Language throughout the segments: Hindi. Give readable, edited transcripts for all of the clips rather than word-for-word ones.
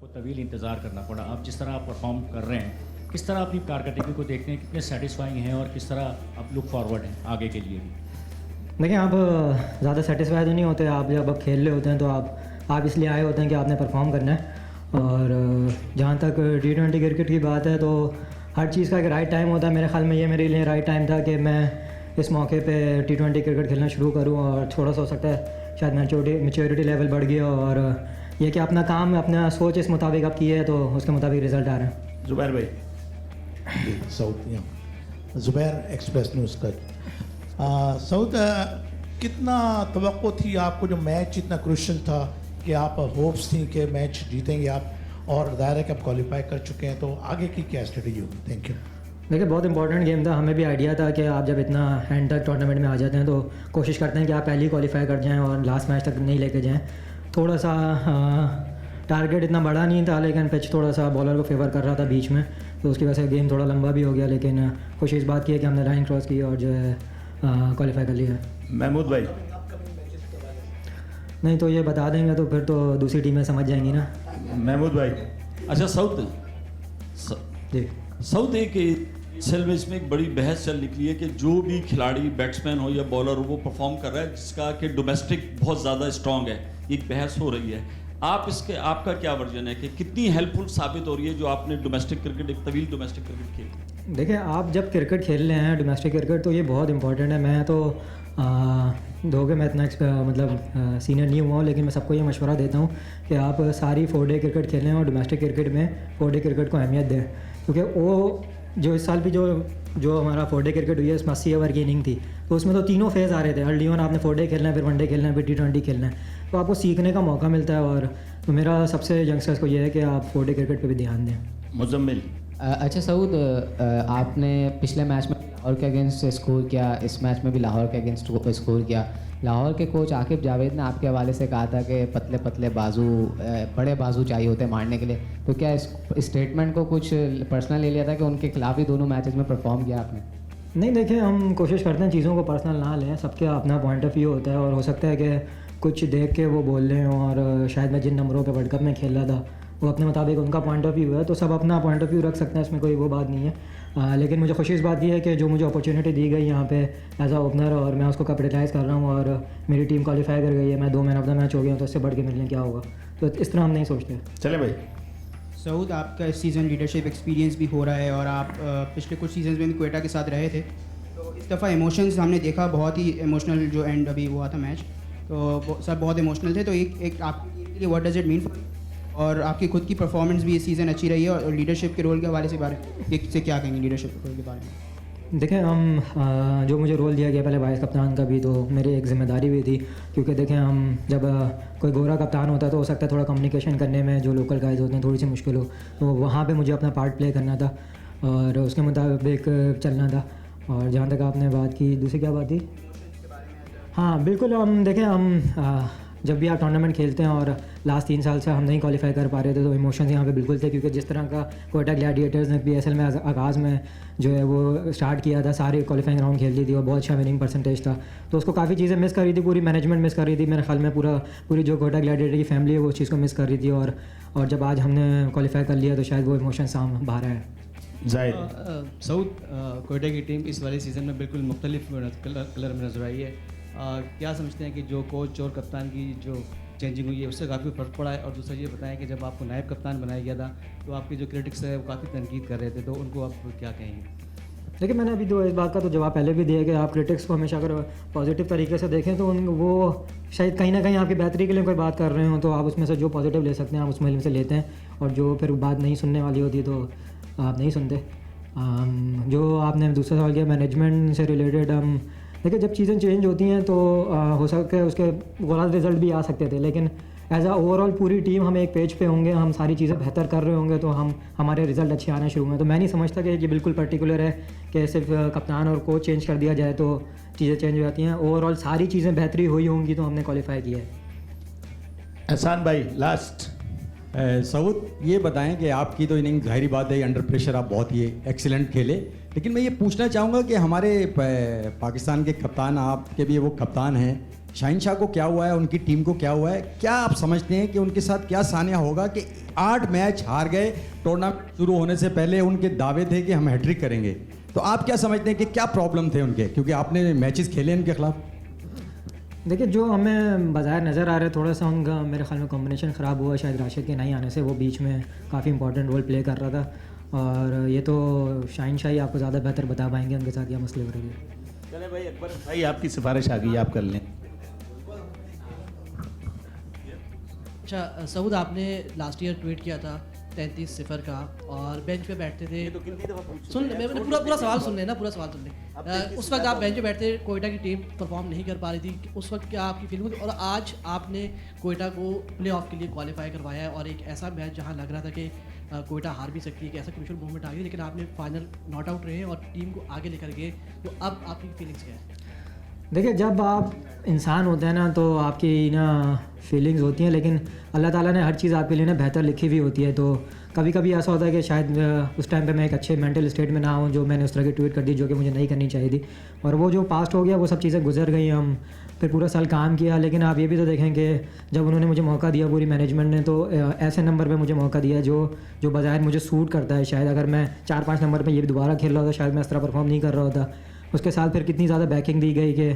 आपको तवील इंतज़ार करना पड़ा, आप जिस तरह आप परफॉर्म कर रहे हैं, किस तरह अपनी कारकर्दगी को देखते हैं, कितने सेटिस्फाइंग हैं और किस तरह आप लुक फॉरवर्ड हैं आगे के लिए भी? देखिए, आप ज़्यादा सेटिस्फाइड नहीं होते। आप जब अब खेल रहे होते हैं तो आप इसलिए आए होते हैं कि आपने परफॉर्म करना है। और जहाँ तक T20 क्रिकेट की बात है तो हर चीज़ का एक राइट टाइम होता है। मेरे ख्याल में ये मेरे लिए राइट टाइम था कि मैं इस मौके पे T20 क्रिकेट खेलना शुरू करूँ। और थोड़ा सा हो सकता है शायद मैच्योरिटी लेवल बढ़ गया, और ये कि अपना काम अपना सोच इस मुताबिक आप किए तो उसके मुताबिक रिज़ल्ट आ रहे हैं। जुबैर भाई। सऊद जुबैर एक्सप्रेस न्यूज़ का सऊद, कितना तवक्को थी आपको जो मैच इतना क्रूशियल था कि आप होप्स थी कि मैच जीतेंगे आप, और ज़ाहिर है कि आप क्वालिफाई कर चुके हैं, तो आगे की क्या स्ट्रेटजी होगी? Thank you. देखिए, बहुत इंपॉर्टेंट गेम था। हमें भी आइडिया था कि आप जब इतना एंड तक टूर्नामेंट में आ जाते हैं तो कोशिश करते हैं कि आप पहले ही क्वालिफाई कर जाएं और लास्ट मैच तक नहीं लेके जाएं। थोड़ा सा टारगेट इतना बड़ा नहीं था, लेकिन पिच थोड़ा सा बॉलर को फेवर कर रहा था बीच में, तो उसकी वजह से गेम थोड़ा लंबा भी हो गया। लेकिन खुशी इस बात की है कि हमने लाइन क्रॉस की और जो है क्वालिफाई कर लिया। महमूद भाई। नहीं तो ये बता देंगे तो फिर तो दूसरी टीमें समझ जाएंगी ना। महमूद भाई। अच्छा सऊद, जी सऊद एक असल में इसमें एक बड़ी बहस चल निकली है कि जो भी खिलाड़ी बैट्समैन हो या बॉलर हो वो परफॉर्म कर रहा है जिसका कि डोमेस्टिक बहुत ज़्यादा स्ट्रांग है, एक बहस हो रही है। आपका क्या वर्जन है कि कितनी हेल्पफुल साबित हो रही है जो आपने डोमेस्टिक क्रिकेट, एक तवील डोमेस्टिक क्रिकेट खेली? देखिए, आप जब क्रिकेट खेल रहे हैं डोमेस्टिक क्रिकेट तो ये बहुत इंपॉर्टेंट है। मैं तो धोखे मैं इतना सीनियर नहीं हुआ हूँ, लेकिन मैं सबको ये मशवरा देता हूँ कि आप सारी 4 डे क्रिकेट खेलें और डोमेस्टिक क्रिकेट में 4 डे क्रिकेट को अहमियत दें। क्योंकि वो जो इस साल भी जो हमारा 4 डे क्रिकेट हुई है उसमें 80 ओवर की इनिंग थी, तो उसमें तो तीनों फेज़ आ रहे थे। अर्ली ऑन आपने 4 डे खेलना है, फिर 1 डे खेलना है, फिर T20 खेलना है, तो आपको सीखने का मौका मिलता है। और तो मेरा सबसे यंगस्टर्स को ये है कि आप 4 डे क्रिकेट पे भी ध्यान दें। मुजम्मिल। अच्छा सऊद, आपने पिछले मैच में लाहौर के अगेंस्ट स्कोर किया, इस मैच में भी लाहौर के अगेंस्ट स्कोर किया। लाहौर के कोच आकिब जावेद ने आपके हवाले से कहा था कि पतले पतले बाजू, बड़े बाजू चाहिए होते हैं मारने के लिए, तो क्या इस स्टेटमेंट को कुछ पर्सनल ले लिया था कि उनके खिलाफ ही दोनों मैचेस में परफॉर्म किया आपने? नहीं, देखिए, हम कोशिश करते हैं चीज़ों को पर्सनल ना लें। सबके अपना पॉइंट ऑफ व्यू होता है और हो सकता है कि कुछ देख के वो बोल रहे हैं, और शायद मैं जिन नंबरों पे वर्ल्ड कप में खेल रहा था वो अपने मुताबिक उनका पॉइंट ऑफ व्यू है, तो सब अपना पॉइंट ऑफ व्यू रख सकते हैं, इसमें कोई वो बात नहीं है। लेकिन मुझे खुशी इस बात की है कि जो मुझे अपॉर्चुनिटी दी गई यहाँ पे एज आ ओपनर, और मैं उसको कैपिटलाइज़ कर रहा हूँ, और मेरी टीम क्वालिफाई कर गई है, मैं 2 मैन ऑफ द मैच हो गया हूँ, तो इससे बढ़ के मिलने क्या होगा। तो इस तरह हम नहीं सोचते। चले भाई। सऊद, आपका इस सीज़न लीडरशिप एक्सपीरियंस भी हो रहा है और आप पिछले कुछ सीजन में भी क्वेटा के साथ रहे थे, तो इस दफ़ा इमोशंस हमने देखा, बहुत ही इमोशनल जो एंड अभी हुआ था मैच, तो सब बहुत इमोशनल थे। तो एक आपके लिए व्हाट डज़ इट मीन, और आपकी खुद की परफॉर्मेंस भी इस सीज़न अच्छी रही है, और लीडरशिप के रोल के हवाले से क्या कहेंगे लीडरशिप के रोल के बारे में? देखें, हम जो मुझे रोल दिया गया पहले वाइस कप्तान का भी, तो मेरी एक ज़िम्मेदारी भी थी। क्योंकि देखें, हम जब कोई गोरा कप्तान होता है तो हो सकता है थोड़ा कम्युनिकेशन करने में जो लोकल गाइज होते हैं थोड़ी सी मुश्किल हो, तो वहाँ पे मुझे अपना पार्ट प्ले करना था और उसके मुताबिक चलना था। और जहाँ तक आपने बात की, दूसरी क्या बात थी? हाँ बिल्कुल, हम देखें, हम जब भी आप टूर्नामेंट खेलते हैं और लास्ट 3 साल से हम नहीं क्वालिफाई कर पा रहे थे, तो इमोशंस यहाँ पे बिल्कुल थे। क्योंकि जिस तरह का क्वेटा ग्लैडिएटर्स ने PSL में आगाज़ में जो है वो स्टार्ट किया था, सारी क्वालिफाइंग राउंड खेल ली थी और बहुत अच्छा विनिंग परसेंटेज था, तो उसको काफ़ी चीज़ें मिस कर रही थी, पूरी मैनेजमेंट मिस कर रही थी। मेरे ख्याल में पूरी जो क्वेटा ग्लैडिएटर की फैमिली है वो उस चीज़ को मिस कर रही थी, और जब आज हमने क्वालिफाई कर लिया तो शायद वो इमोशन सामने बाहर है। जाहिद। सऊद, क्वेटा की टीम इस वाले सीज़न में बिल्कुल मुख्तलिफ कलर में नजर आई है। क्या समझते हैं कि जो कोच और कप्तान की जो चेंजिंग हुई है उससे काफ़ी फ़र्क पड़ा है? और दूसरा ये बताएं कि जब आपको नायब कप्तान बनाया गया था तो आपके जो क्रिटिक्स है वो काफ़ी तनकीद कर रहे थे, तो उनको आप क्या कहेंगे? देखिए, मैंने अभी इस बात का तो जवाब पहले भी दिया कि आप क्रिटिक्स को हमेशा अगर पॉजिटिव तरीके से देखें तो वो शायद कहीं ना कहीं आपकी बेहतरी के लिए कोई बात कर रहे हो, तो आप उसमें से जो पॉजिटिव ले सकते हैं आप उसमें से लेते हैं, और जो फिर बात नहीं सुनने वाली होती तो आप नहीं सुनते। जो आपने दूसरा सवाल किया मैनेजमेंट से रिलेटेड, हम देखिए, जब चीज़ें चेंज होती हैं तो हो सकता है उसके गलत रिजल्ट भी आ सकते थे, लेकिन एज आ ओवरऑल पूरी टीम हम एक पेज पे होंगे, हम सारी चीज़ें बेहतर कर रहे होंगे तो हमारे रिजल्ट अच्छे आने शुरू होंगे। तो मैं नहीं समझता कि ये बिल्कुल पर्टिकुलर है कि सिर्फ कप्तान और कोच चेंज कर दिया जाए तो चीज़ें चेंज हो जाती हैं। ओवरऑल सारी चीज़ें बेहतरी हुई होंगी तो हमने क्वालिफाई किया है। एहसान भाई, लास्ट। सऊद, ये बताएं कि आपकी तो इनिंग जाहिर बात है अंडर प्रेशर आप बहुत ही एक्सीलेंट खेले, लेकिन मैं ये पूछना चाहूँगा कि हमारे पाकिस्तान के कप्तान, आपके भी वो कप्तान हैं, शाहीन शाह को क्या हुआ है, उनकी टीम को क्या हुआ है, क्या आप समझते हैं कि उनके साथ क्या सानिया होगा कि 8 मैच हार गए, टूर्नामेंट शुरू होने से पहले उनके दावे थे कि हम हैट्रिक करेंगे, तो आप क्या समझते हैं कि क्या प्रॉब्लम थे उनके, क्योंकि आपने मैचेस खेले उनके खिलाफ? देखिए, जो हमें बाज़ार नज़र आ रहा है थोड़ा सा उनका मेरे ख्याल में कॉम्बिनेशन ख़राब हुआ शायद राशिद के नहीं आने से। वो बीच में काफ़ी इंपॉर्टेंट रोल प्ले कर रहा था और ये तो शाहीन शाही आपको ज़्यादा बेहतर बता पाएंगे उनके साथ क्या मसले हो रहे हैं। चले भाई अकबर भाई, आपकी सिफारिश आ गई, आप कर लें। अच्छा सऊद, आपने लास्ट ईयर ट्वीट किया था 33-0 का और बेंच पे बैठते थे। तो सुन ले, मैंने पूरा सवाल सुन लेना, पूरा सवाल सुन ले। उस वक्त आप बेंच पे बैठते, कोयटा की टीम परफॉर्म नहीं कर पा रही थी, उस वक्त क्या आपकी फीलिंग थी? और आज आपने कोयटा को प्लेऑफ के लिए क्वालिफाई करवाया है और एक ऐसा मैच जहां लग रहा था कि कोयटा हार भी सकती है, कि ऐसा क्रूशियल मोमेंट आ गया, लेकिन आपने फाइनल नॉट आउट रहे और टीम को आगे लेकर गए, तो अब आपकी फीलिंग्स क्या है? देखिए, जब आप इंसान होते हैं ना तो आपकी ना फीलिंग्स होती हैं, लेकिन अल्लाह ताला ने हर चीज़ आपके लिए ना बेहतर लिखी हुई होती है। तो कभी कभी ऐसा होता है कि शायद उस टाइम पे मैं एक अच्छे मेंटल स्टेट में ना हूँ, जो मैंने उस तरह की ट्वीट कर दी जो कि मुझे नहीं करनी चाहिए थी, और वो जो पास्ट हो गया वो सब चीज़ें गुजर गई। हम फिर पूरा साल काम किया, लेकिन आप ये भी तो देखें कि जब उन्होंने मुझे मौका दिया, पूरी मैनेजमेंट ने, तो ऐसे नंबर पे मुझे मौका दिया जो बज़ाहिर मुझे सूट करता है। शायद अगर मैं 4-5 नंबर पे ये भी दोबारा खेल रहा होता, शायद मैं इस तरह परफॉर्म नहीं कर रहा होता। उसके साथ फिर कितनी ज़्यादा बैकिंग दी गई कि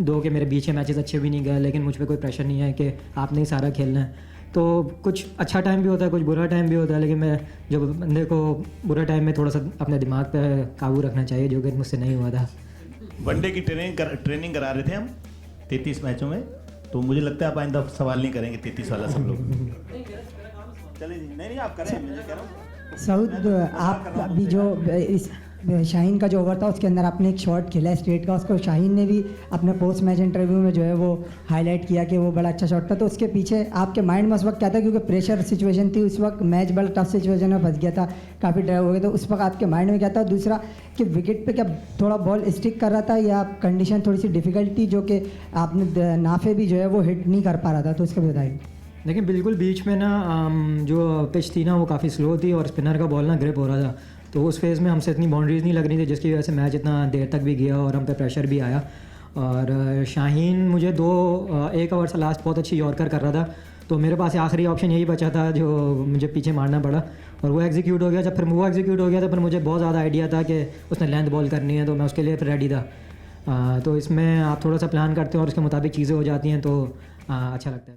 2 के मेरे बीच के मैचेस अच्छे भी नहीं गए, लेकिन मुझ पर कोई प्रेशर नहीं है कि आपने ही सारा खेलना है। तो कुछ अच्छा टाइम भी होता है, कुछ बुरा टाइम भी होता है, लेकिन मैं जो बंदे को बुरा टाइम में थोड़ा सा अपने दिमाग पे काबू रखना चाहिए, जो कि मुझसे नहीं हुआ था। वनडे की ट्रेनिंग करा रहे थे हम 33 मैचों में, तो मुझे लगता है आप आइंदा सवाल नहीं करेंगे 33 वाला सब लोग। चलिए जी, नहीं आप करें, मैं कह रहा हूँ। सऊद, आप अभी जो इस शाहीन का जो ओवर था उसके अंदर आपने एक शॉट खेला है स्ट्रेट का, उसको शाहीन ने भी अपने पोस्ट मैच इंटरव्यू में जो है वो हाईलाइट किया कि वो बड़ा अच्छा शॉट था। तो उसके पीछे आपके माइंड में उस वक्त क्या था, क्योंकि प्रेशर सिचुएशन थी उस वक्त, मैच बड़ा टफ सिचुएशन में फंस गया था, काफ़ी ड्राइव हो गया, तो उस वक्त आपके माइंड में क्या था? दूसरा कि विकेट पे क्या थोड़ा बॉल स्टिक कर रहा था या कंडीशन थोड़ी सी डिफ़िकल्ट थी जो कि आपने नाफे भी जो है वो हिट नहीं कर पा रहा था, तो उसका भी बताइए। लेकिन बिल्कुल बीच में ना जो पिच थी ना वो काफ़ी स्लो थी और स्पिनर का बॉल ना ग्रिप हो रहा था, तो उस फेज़ में हमसे इतनी बाउंड्रीज़ नहीं लग रही थी, जिसकी वजह से मैच इतना देर तक भी गया और हम पे प्रेशर भी आया। और शाहीन मुझे 1 ओवर से लास्ट बहुत अच्छी यॉर्कर कर रहा था, तो मेरे पास आखिरी ऑप्शन यही बचा था जो मुझे पीछे मारना पड़ा, और वो एग्जीक्यूट हो गया। जब फिर वो एग्जीक्यूट हो गया तो फिर मुझे बहुत ज़्यादा आइडिया था कि उसने लेंथ बॉल करनी है, तो मैं उसके लिए फिर रेडी था। तो इसमें आप थोड़ा सा प्लान करते हो और उसके मुताबिक चीज़ें हो जाती हैं, तो अच्छा लगता है।